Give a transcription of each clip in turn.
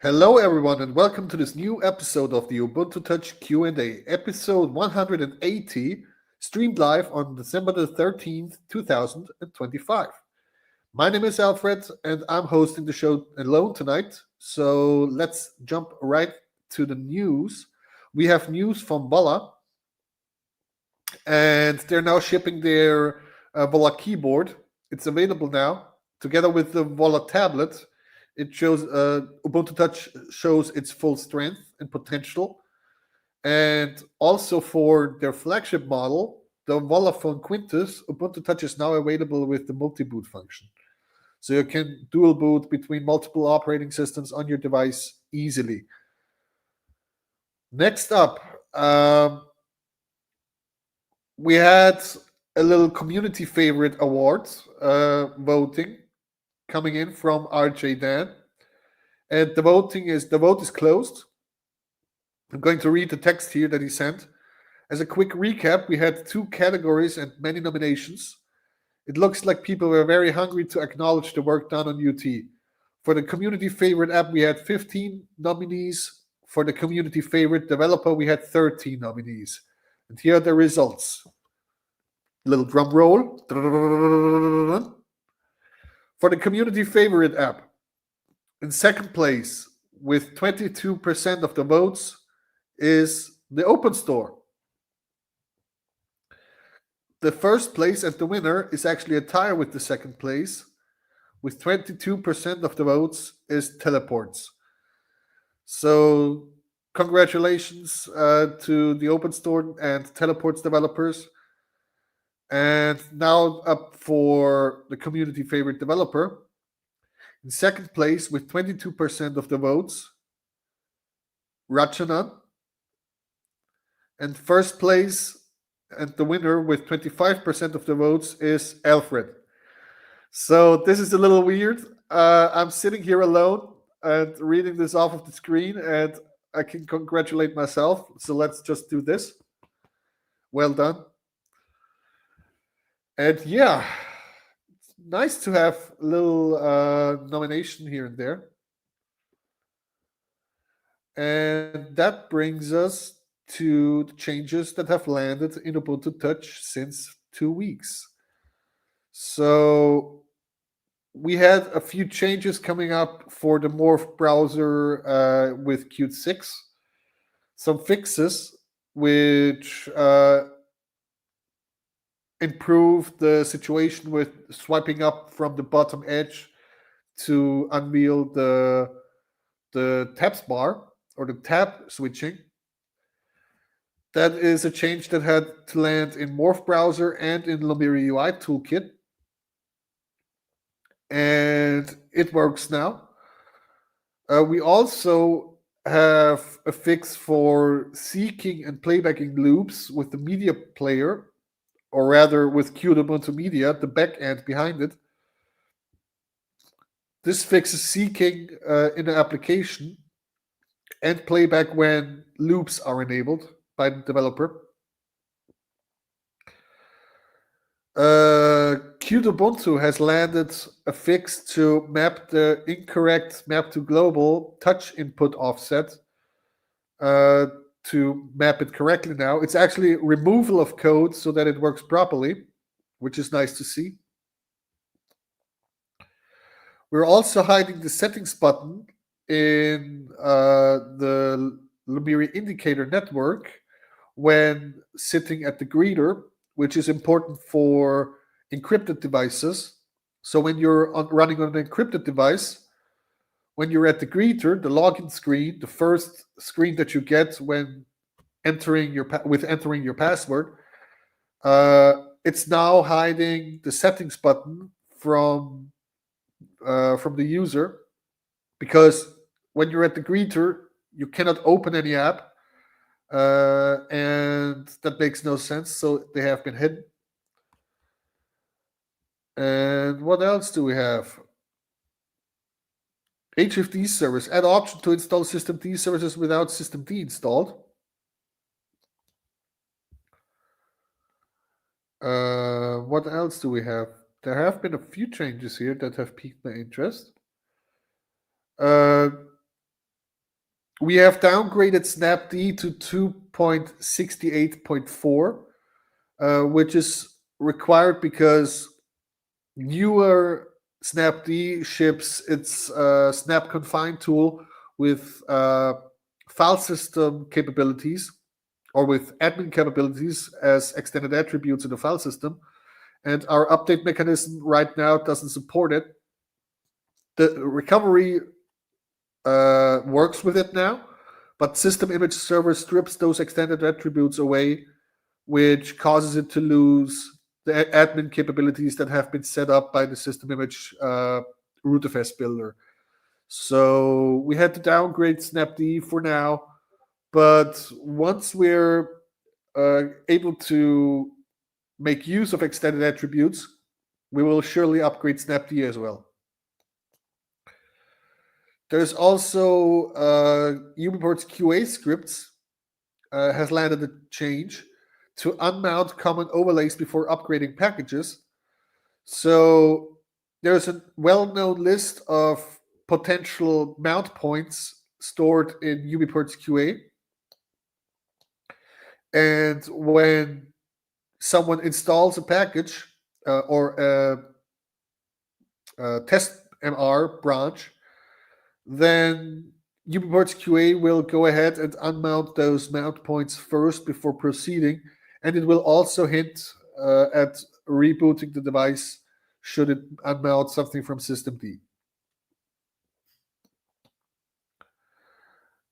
Hello, everyone, and welcome to this new episode of the Ubuntu Touch Q&A, episode 180, streamed live on December the 13th, 2025. My name is Alfred, and I'm hosting the show alone tonight. So let's jump right to the news. We have news from Volla, and they're now shipping their Volla keyboard. It's available now, together with the Volla tablet. It shows Ubuntu Touch shows its full strength and potential, and also for their flagship model, the Volla Phone Quintus, Ubuntu Touch is now available with the multi-boot function, so you can dual boot between multiple operating systems on your device easily. Next up, we had a little community favorite award voting coming in from RJ Dan. And the vote is closed. I'm going to read the text here that he sent. As a quick recap, we had 2 categories and many nominations. It looks like people were very hungry to acknowledge the work done on UT. For the community favorite app, we had 15 nominees. For the community favorite developer, we had 13 nominees. And here are the results. Little drum roll. For the community favorite app, in second place, with 22% of the votes, is the Open Store. The first place and the winner is actually a tie with the second place. With 22% of the votes is Teleports. So congratulations to the Open Store and Teleports developers. And now up for the community favorite developer. In second place, with 22% of the votes, Rachanan. And first place and the winner with 25% of the votes is Alfred. So this is a little weird. I'm sitting here alone and reading this off of the screen, and I can congratulate myself. So let's just do this. Well done. And yeah, it's nice to have a little nomination here and there. And that brings us to the changes that have landed in Ubuntu Touch since 2 weeks. So we had a few changes coming up for the Morph browser with Qt 6. Some fixes which improve the situation with swiping up from the bottom edge to unveil the tabs bar or the tab switching. That is a change that had to land in Morph browser and in Lumira UI toolkit. And it works now. We also have a fix for seeking and playbacking loops with the media player, or rather with Qt Ubuntu Media, the back end behind it. This fixes seeking in the application and playback when loops are enabled by the developer. Qt Ubuntu has landed a fix to map the incorrect map to global touch input offset to map it correctly now. It's actually removal of code so that it works properly, which is nice to see. We're also hiding the settings button in the Lumira indicator network when sitting at the greeter, which is important for encrypted devices. So when you're running on an encrypted device, when you're at the greeter, the login screen, the first screen that you get when entering your password, it's now hiding the settings button from the user, because when you're at the greeter, you cannot open any app, and that makes no sense. So they have been hidden. And what else do we have? HFD service. Add option to install systemd services without systemd installed. What else do we have? There have been a few changes here that have piqued my interest. We have downgraded snapd to 2.68.4, which is required because newer snapd ships its snap confine tool with file system capabilities, or with admin capabilities as extended attributes in the file system, and our update mechanism right now doesn't support it. The recovery works with it now, but system image server strips those extended attributes away, which causes it to lose the admin capabilities that have been set up by the system image rootfs builder. So we had to downgrade snapd for now, but once we're able to make use of extended attributes, we will surely upgrade snapd as well. There's also Ubiport's QA scripts has landed a change to unmount common overlays before upgrading packages. So there's a well-known list of potential mount points stored in Ubiport's QA. And when someone installs a package or a test MR branch, then Ubiport's QA will go ahead and unmount those mount points first before proceeding, and it will also hint at rebooting the device should it unmount something from systemd.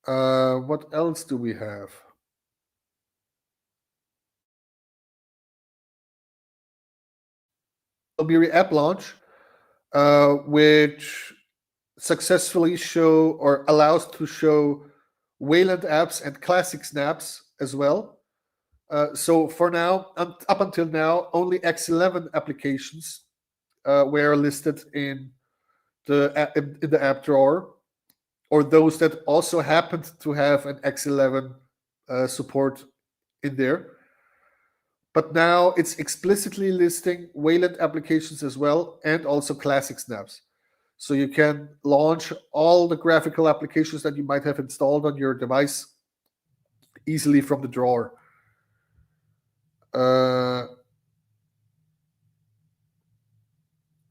What else do we have? Lumiri app launch, which successfully show or allows to show Wayland apps and classic snaps as well. So for now, up until now, only X11 applications were listed in the app drawer, or those that also happened to have an X11 support in there. But now it's explicitly listing Wayland applications as well, and also classic snaps. So you can launch all the graphical applications that you might have installed on your device easily from the drawer.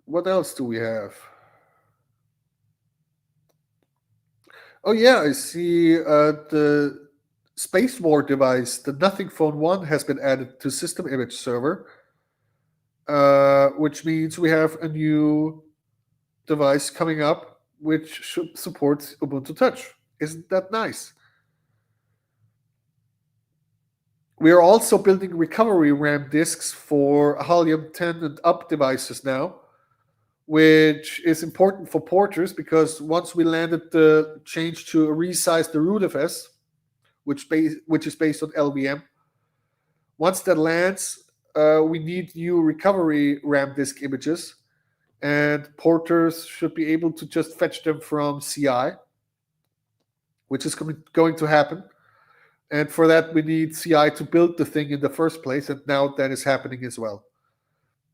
What else do we have? Oh yeah, I see the Space War device, the Nothing Phone 1, has been added to System Image Server, which means we have a new device coming up which should support Ubuntu Touch. Isn't that nice? We are also building recovery RAM disks for Halium 10 and up devices now, which is important for porters because once we landed the change to resize the rootfs, which is based on LVM, once that lands, we need new recovery RAM disk images, and porters should be able to just fetch them from CI, which is going to happen. And for that, we need CI to build the thing in the first place, and now that is happening as well.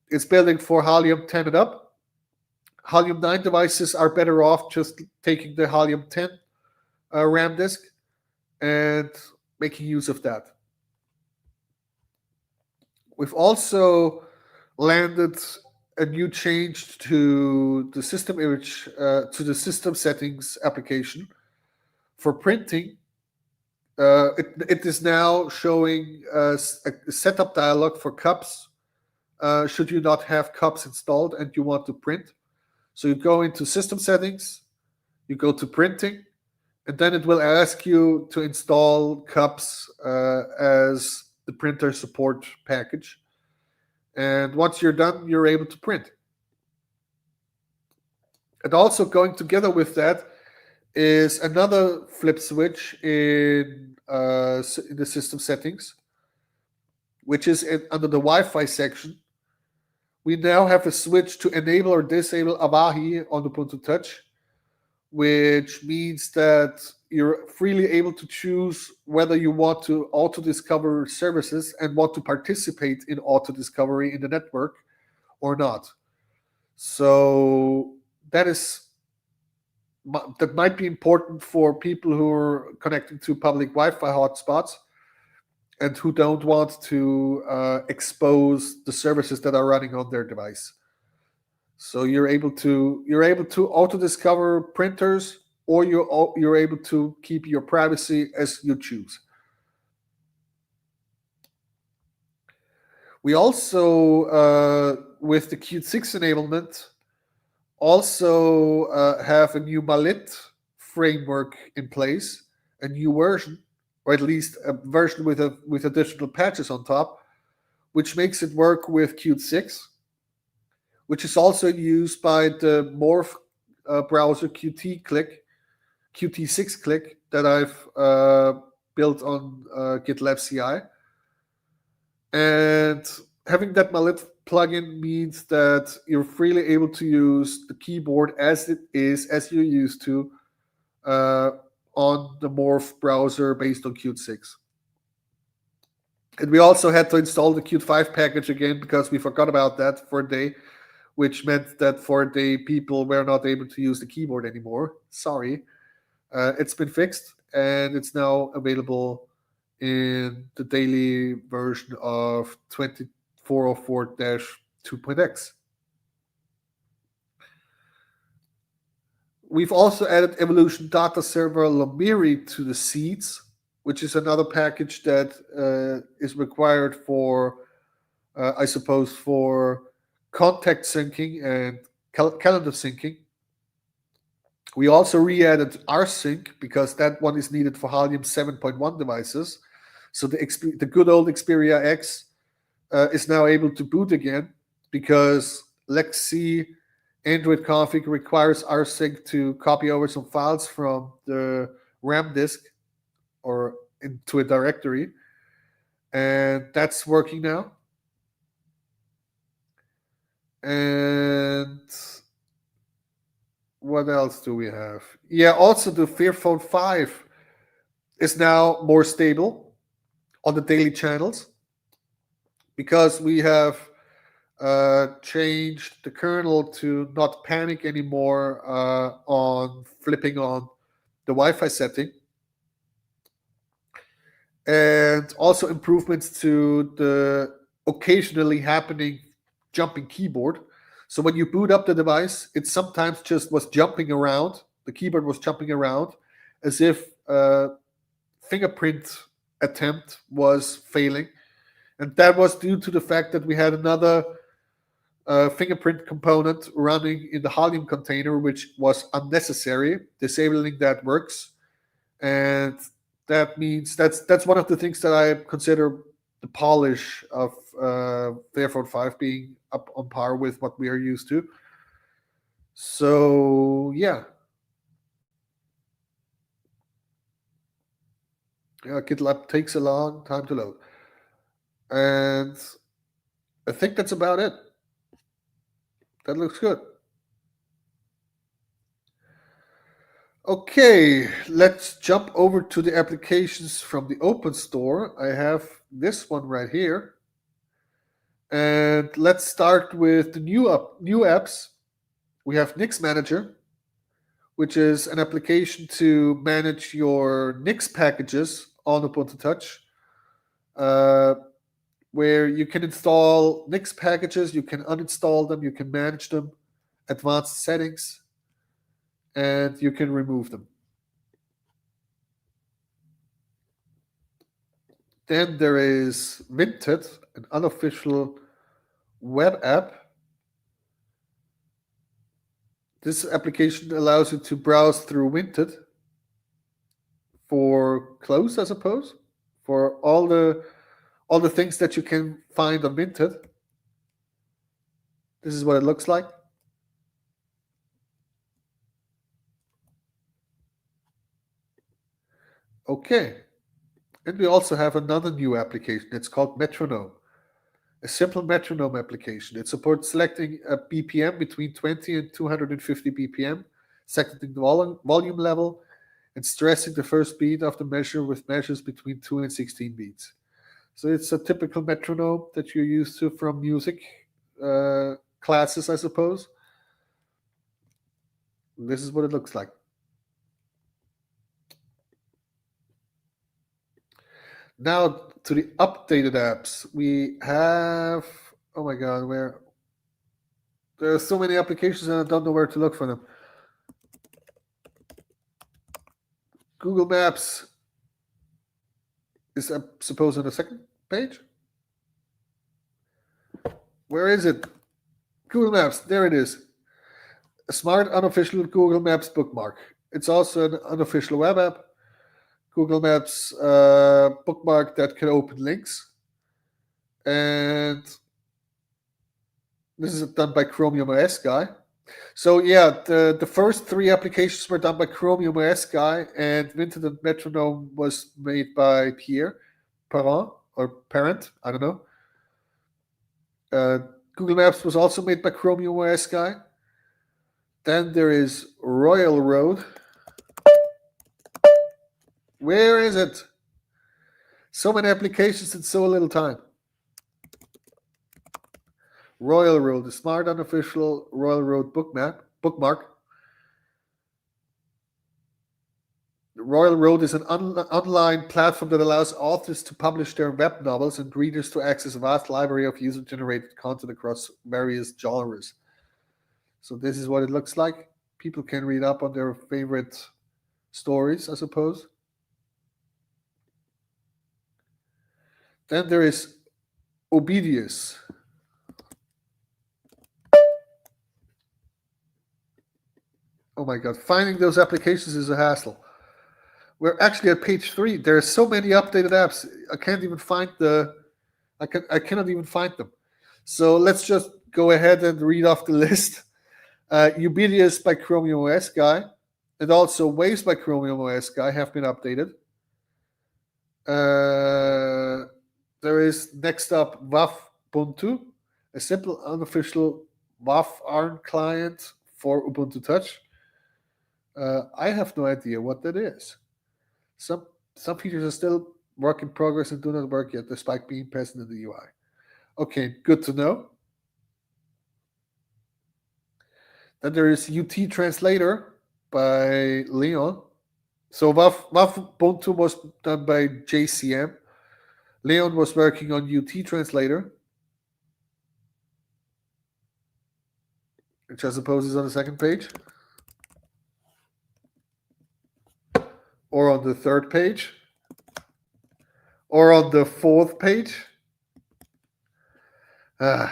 It's building for Halium 10 and up. Halium 9 devices are better off just taking the Halium 10 RAM disk and making use of that. We've also landed a new change to the system image, to the system settings application for printing. It is now showing a setup dialog for cups should you not have cups installed and you want to print. So you go into system settings, you go to printing, and then it will ask you to install cups as the printer support package. And once you're done, you're able to print. And also going together with that is another flip switch in the system settings, which is under the Wi-Fi section. We now have a switch to enable or disable Avahi on Ubuntu Touch, which means that you're freely able to choose whether you want to auto-discover services and want to participate in auto-discovery in the network or not. So that is that might be important for people who are connecting to public Wi-Fi hotspots and who don't want to expose the services that are running on their device. So you're able to auto discover printers, or you're able to keep your privacy as you choose. We also, with the Qt 6 enablement, also have a new Malit framework in place, a new version, or at least a version with additional patches on top, which makes it work with Qt 6, which is also used by the Morph browser Qt6 Click that I've built on GitLab CI. And having that Malit plugin means that you're freely able to use the keyboard as it is, as you're used to, uh, on the Morph browser based on Qt 6. And we also had to install the Qt 5 package again because we forgot about that for a day, which meant that for a day people were not able to use the keyboard anymore. Sorry. It's been fixed and it's now available in the daily version of 2404-2.x. We've also added Evolution Data Server Lomiri to the seeds, which is another package that is required for, I suppose, for contact syncing and calendar syncing. We also re-added rsync because that one is needed for Halium 7.1 devices. So the good old Xperia X is now able to boot again because LexC Android config requires rsync to copy over some files from the RAM disk or into a directory. And that's working now. And what else do we have? Yeah, also the Fairphone 5 is now more stable on the daily channels because we have changed the kernel to not panic anymore on flipping on the Wi-Fi setting, and also improvements to the occasionally happening jumping keyboard. So when you boot up the device, it sometimes just was jumping around. The keyboard was jumping around as if a fingerprint attempt was failing. And that was due to the fact that we had another fingerprint component running in the Halium container, which was unnecessary. Disabling that works. And that means that's one of the things that I consider the polish of Fairphone 5 being up on par with what we are used to. So yeah, GitLab takes a long time to load, and I think that's about it. That looks good. Okay, let's jump over to the applications from the Open Store. I have this one right here. And let's start with the new apps. We have Nix Manager, which is an application to manage your Nix packages on Ubuntu Touch, where you can install Nix packages, you can uninstall them, you can manage them, advanced settings, and you can remove them. Then there is Vinted, an unofficial web app. This application allows you to browse through Vinted for clothes, I suppose, for all the things that you can find on Vinted. This is what it looks like. Okay. And we also have another new application. It's called Metronome, a simple metronome application. It supports selecting a BPM between 20 and 250 BPM, setting the volume level, and stressing the first beat of the measure with measures between 2 and 16 beats. So it's a typical metronome that you're used to from music classes, I suppose. This is what it looks like. Now to the updated apps. We have, oh my god, where there are so many applications and I don't know where to look for them. Google Maps is, I suppose, on the second page. Where is it? Google Maps. There it is. A smart unofficial Google Maps bookmark. It's also an unofficial web app. Google Maps bookmark that can open links. And this is done by Chromium OS guy. So yeah, the first three applications were done by Chromium OS guy, and Vinted and Metronome was made by Pierre Parent or Parent, I don't know. Google Maps was also made by Chromium OS guy. Then there is Royal Road. Where is it? So many applications in so little time. Royal Road, the smart unofficial Royal Road bookmark. Royal Road is an online platform that allows authors to publish their web novels and readers to access a vast library of user-generated content across various genres. So this is what it looks like. People can read up on their favorite stories, I suppose. Then there is Obedius. Oh my god, finding those applications is a hassle. We're actually at page 3. There are so many updated apps. I can't even find I cannot even find them. So let's just go ahead and read off the list. Ubedius by Chromium OS guy, and also Waves by Chromium OS guy have been updated. There is next up Ubuntu, a simple unofficial WAF ARM client for Ubuntu Touch. I have no idea what that is. Some features are still work in progress and do not work yet, despite being present in the UI. Okay, good to know. Then there is UT Translator by Leon. So WAF Ubuntu was done by JCM. Leon was working on UT Translator, which I suppose is on the second page. Or on the third page. Or on the fourth page. It's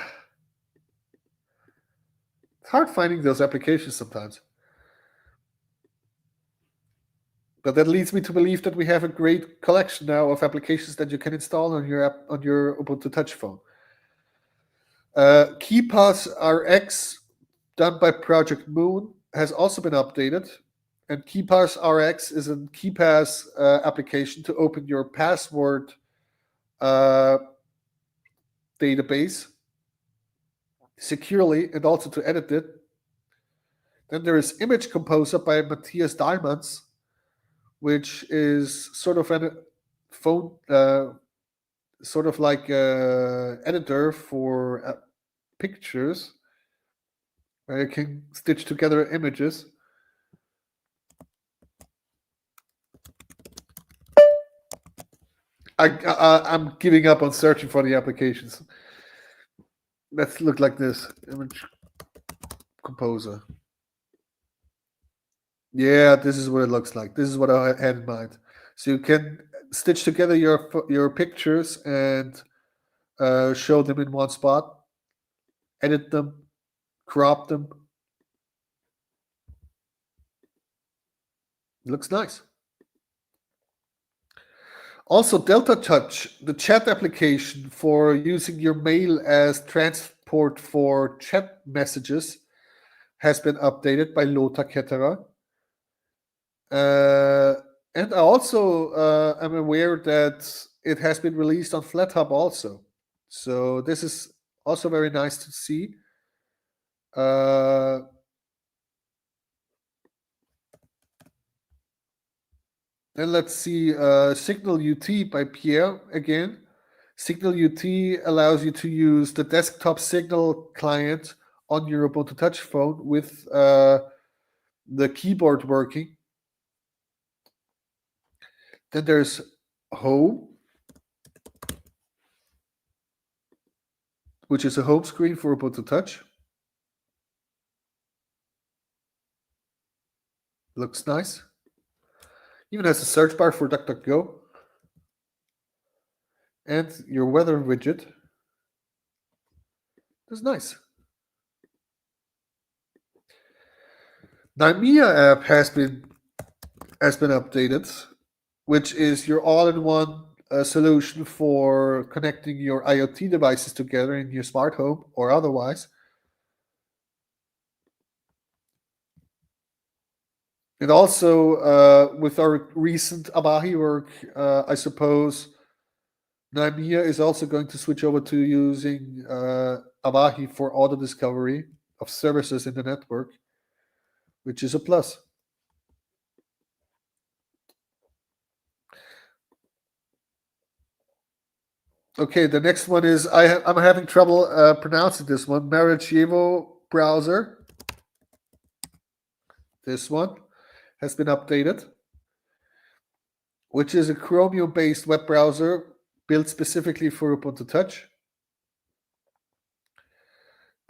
hard finding those applications sometimes. But that leads me to believe that we have a great collection now of applications that you can install on your Ubuntu Touch phone. KeyPass RX, done by Project Moon, has also been updated. And KeyPass RX is a KeyPass application to open your password database securely and also to edit it. Then there is Image Composer by Matthias Diamonds, which is sort of a phone, sort of like an editor for pictures, where you can stitch together images. I'm giving up on searching for the applications. Let's look like this. Image Composer. Yeah, this is what it looks like. This is what I had in mind. So you can stitch together your pictures and show them in one spot, edit them, crop them. It looks nice. Also, Delta Touch, the chat application for using your mail as transport for chat messages, has been updated by Lothar Ketterer. And I also am aware that it has been released on FlatHub also. So this is also very nice to see. Then let's see Signal UT by Pierre again. Signal UT allows you to use the desktop Signal client on your Ubuntu Touch phone with the keyboard working. Then there's Home. which is a home screen for Ubuntu Touch. Looks nice. Even has a search bar for DuckDuckGo. And your weather widget. That's nice. Nymea app has been updated, which is your all-in-one solution for connecting your IoT devices together in your smart home or otherwise. And also, with our recent Avahi work, I suppose Nymea is also going to switch over to using Avahi for auto discovery of services in the network, which is a plus. Okay, the next one is I'm having trouble pronouncing this one. Marajevo browser. This one has been updated, which is a Chromium-based web browser built specifically for Ubuntu Touch.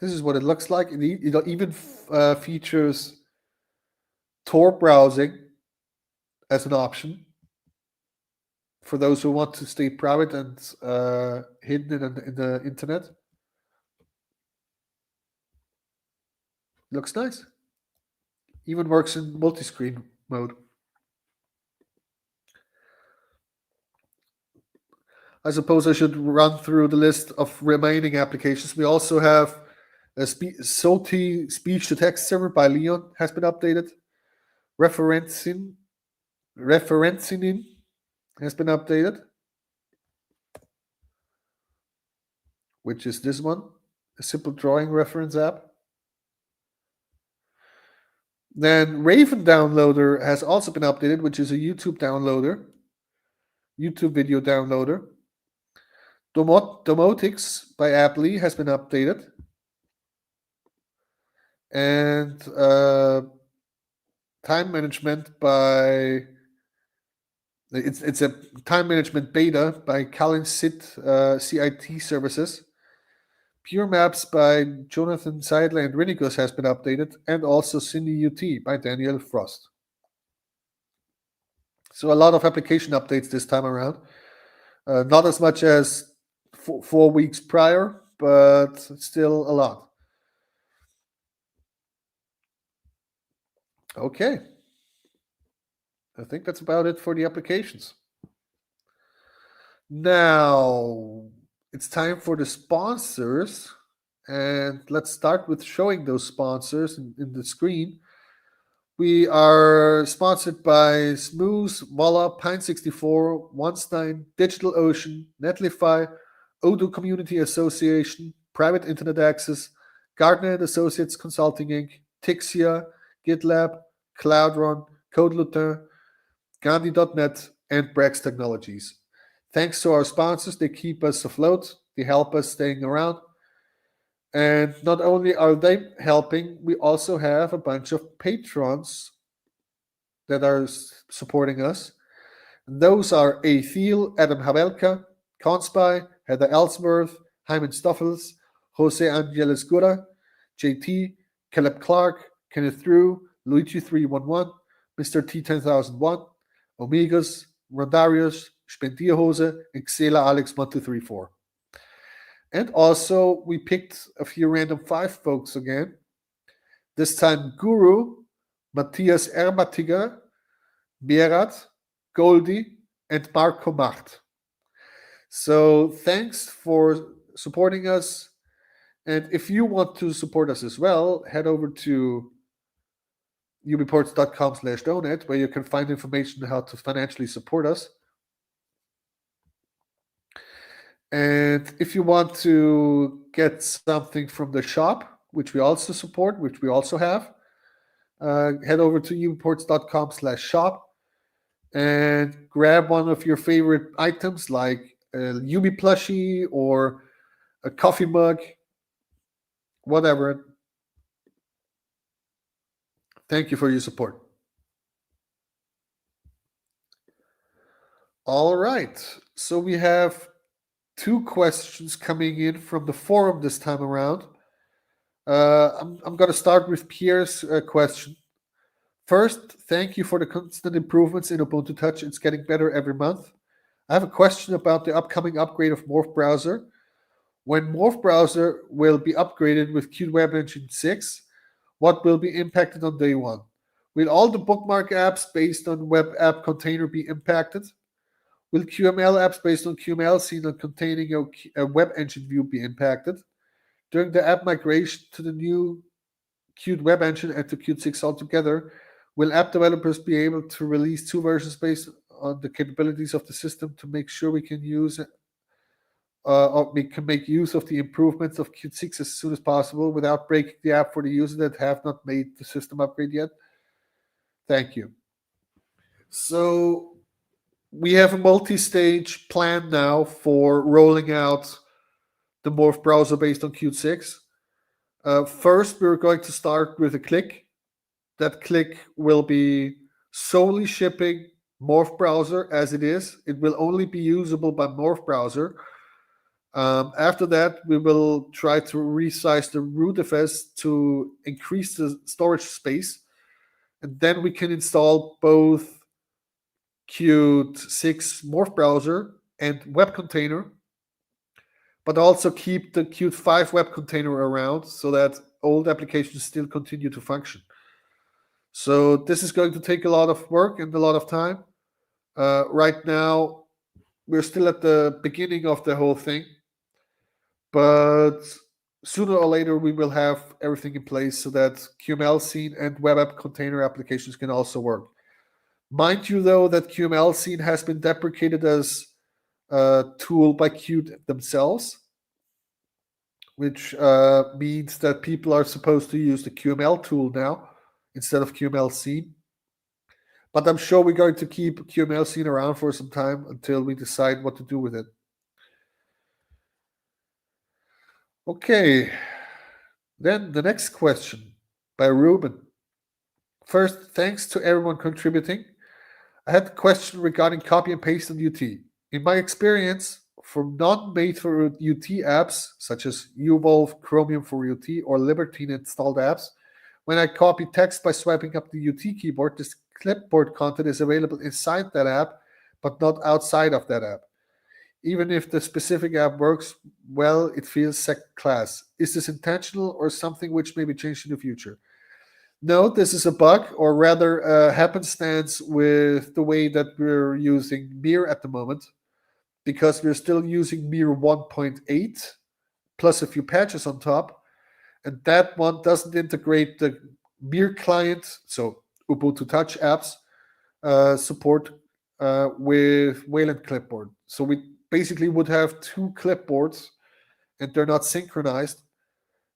This is what it looks like. It even features Tor browsing as an option for those who want to stay private and hidden in the internet. Looks nice. Even works in multi-screen mode. I suppose I should run through the list of remaining applications. We also have a Salty speech-to-text server by Leon has been updated. Referencing has been updated, which is this one, a simple drawing reference app. Then Raven Downloader has also been updated, which is a YouTube video downloader. Domotics by Apply has been updated. And time management by it's a time management beta by Calin CIT services. Pure Maps by Jonathan Seidler and Rinikus has been updated, and also Cindy UT by Daniel Frost. So a lot of application updates this time around. Not as much as 4 weeks prior, but still a lot. Okay. I think that's about it for the applications. Now, it's time for the sponsors. And let's start with showing those sponsors in the screen. We are sponsored by Smooth, Voila, Pine64, OneStein, DigitalOcean, Netlify, Odoo Community Association, Private Internet Access, Gardner and Associates Consulting Inc., Tixia, GitLab, Cloudrun, CodeLutin, Gandhi.net, and Brex Technologies. Thanks to our sponsors, they keep us afloat, they help us staying around. And not only are they helping, we also have a bunch of patrons that are supporting us. And those are A. Thiel, Adam Havelka, Conspy, Heather Ellsworth, Hyman Stoffels, Jose Angeles Gura, JT, Caleb Clark, Kenneth Drew, Luigi311, Mr. T10001, Omegas, Rondarius, Spendierhose, and Xela Alex 1234. And also, we picked a few random 5 folks again. This time, Guru, Matthias Erbatiger, Berat, Goldie, and Marco Macht. So thanks for supporting us. And if you want to support us as well, head over to ubiports.com/donate, where you can find information on how to financially support us. And if you want to get something from the shop, which we also support, which we also have, head over to ubiports.com/shop and grab one of your favorite items like a Ubi plushie or a coffee mug, whatever. Thank you for your support. All right. So we have two questions coming in from the forum this time around. I'm going to start with Pierre's question. First, thank you for the constant improvements in Ubuntu Touch. It's getting better every month. I have a question about the upcoming upgrade of Morph Browser. When Morph Browser will be upgraded with Qt Web Engine 6, what will be impacted on day one? Will all the bookmark apps based on Web App Container be impacted? Will QML apps based on QML seen on containing a web engine view be impacted? During the app migration to the new Qt Web Engine and to Qt 6 altogether, will app developers be able to release two versions based on the capabilities of the system to make sure we can use or we can make use of the improvements of Qt 6 as soon as possible without breaking the app for the users that have not made the system upgrade yet? Thank you. So we have a multi-stage plan now for rolling out the Morph browser based on Qt 6. First, we're going to start with a click. That click will be solely shipping Morph browser as it is. It will only be usable by Morph browser. After that, we will try to resize the rootfs to increase the storage space. And then we can install both Qt 6 Morph browser and web container, but also keep the Qt 5 web container around so that old applications still continue to function. So this is going to take a lot of work and a lot of time. Right now, we're still at the beginning of the whole thing, but sooner or later we will have everything in place so that QML scene and web app container applications can also work. Mind you, though, that QML scene has been deprecated as a tool by Qt themselves, which means that people are supposed to use the QML tool now instead of QML scene. But I'm sure we're going to keep QML scene around for some time until we decide what to do with it. Okay, then the next question by Ruben. First, thanks to everyone contributing. I had a question regarding copy and paste on UT. In my experience, for non-made for UT apps, such as Uvolve, Chromium for UT, or Libertine installed apps, when I copy text by swiping up the UT keyboard, this clipboard content is available inside that app, but not outside of that app. Even if the specific app works well, it feels second class. Is this intentional or something which may be changed in the future? No, this is a bug, or rather a happenstance with the way that we're using Mir at the moment, because we're still using Mir 1.8 plus a few patches on top, and that one doesn't integrate the Mir client, so Ubuntu Touch apps support with Wayland Clipboard. So we basically would have two clipboards, and they're not synchronized,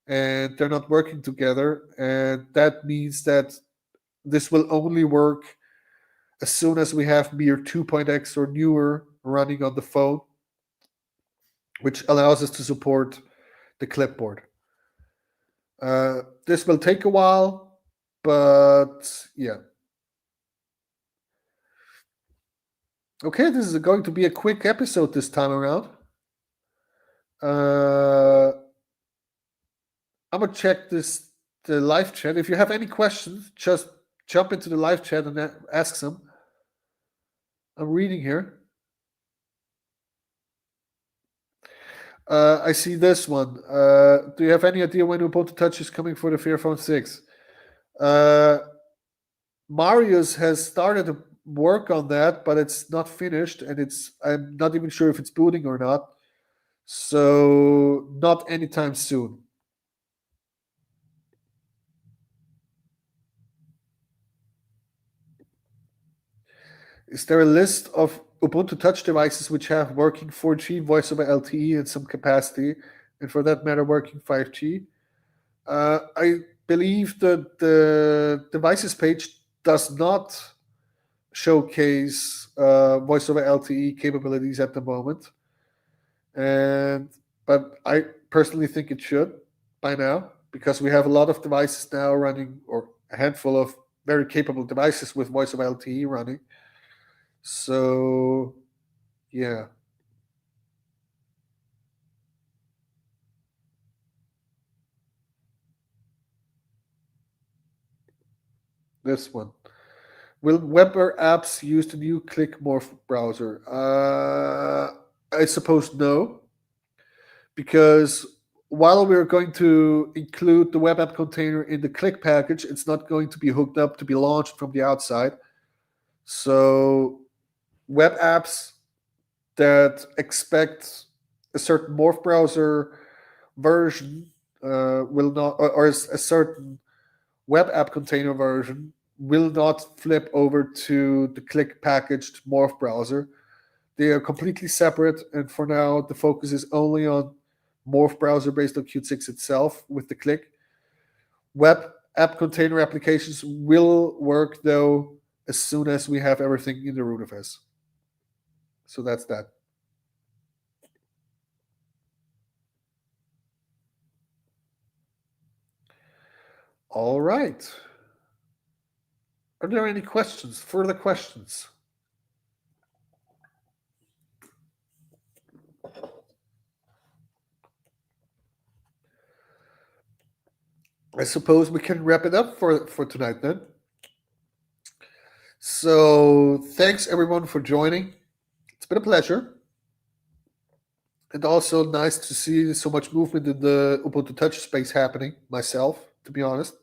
and they're not working together, and that means that this will only work as soon as we have Mir 2.x or newer running on the phone, which allows us to support the clipboard. This will take a while, but yeah. Okay, this is going to be a quick episode this time around. I'm gonna check the live chat. If you have any questions, just jump into the live chat and ask them. I'm reading here. I see this one. Do you have any idea when Ubuntu Touch is coming for the Fairphone 6? Marius has started to work on that, but it's not finished, and I'm not even sure if it's booting or not. So not anytime soon. Is there a list of Ubuntu Touch devices which have working 4G voice over LTE in some capacity, and for that matter, working 5G? I believe that the devices page does not showcase voice over LTE capabilities at the moment, but I personally think it should by now, because we have a lot of devices now running, or a handful of very capable devices with voice over LTE running. So, yeah. This one. Will web or apps use the new Click Morph browser? I suppose no, because while we're going to include the web app container in the Click package, it's not going to be hooked up to be launched from the outside. So web apps that expect a certain Morph browser version will not, or a certain web app container version will not flip over to the Click packaged Morph browser. They are completely separate, and for now, the focus is only on Morph browser based on Qt6 itself with the Click. Web app container applications will work though as soon as we have everything in the root of S. So that's that. All right. Are there any questions? Further questions? I suppose we can wrap it up for tonight then. So thanks everyone for joining. It's been a pleasure. And also nice to see so much movement in the Ubuntu Touch space happening myself, to be honest.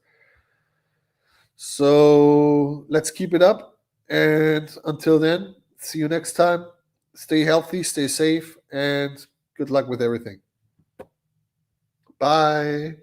So let's keep it up. And until then, see you next time. Stay healthy, stay safe, and good luck with everything. Bye.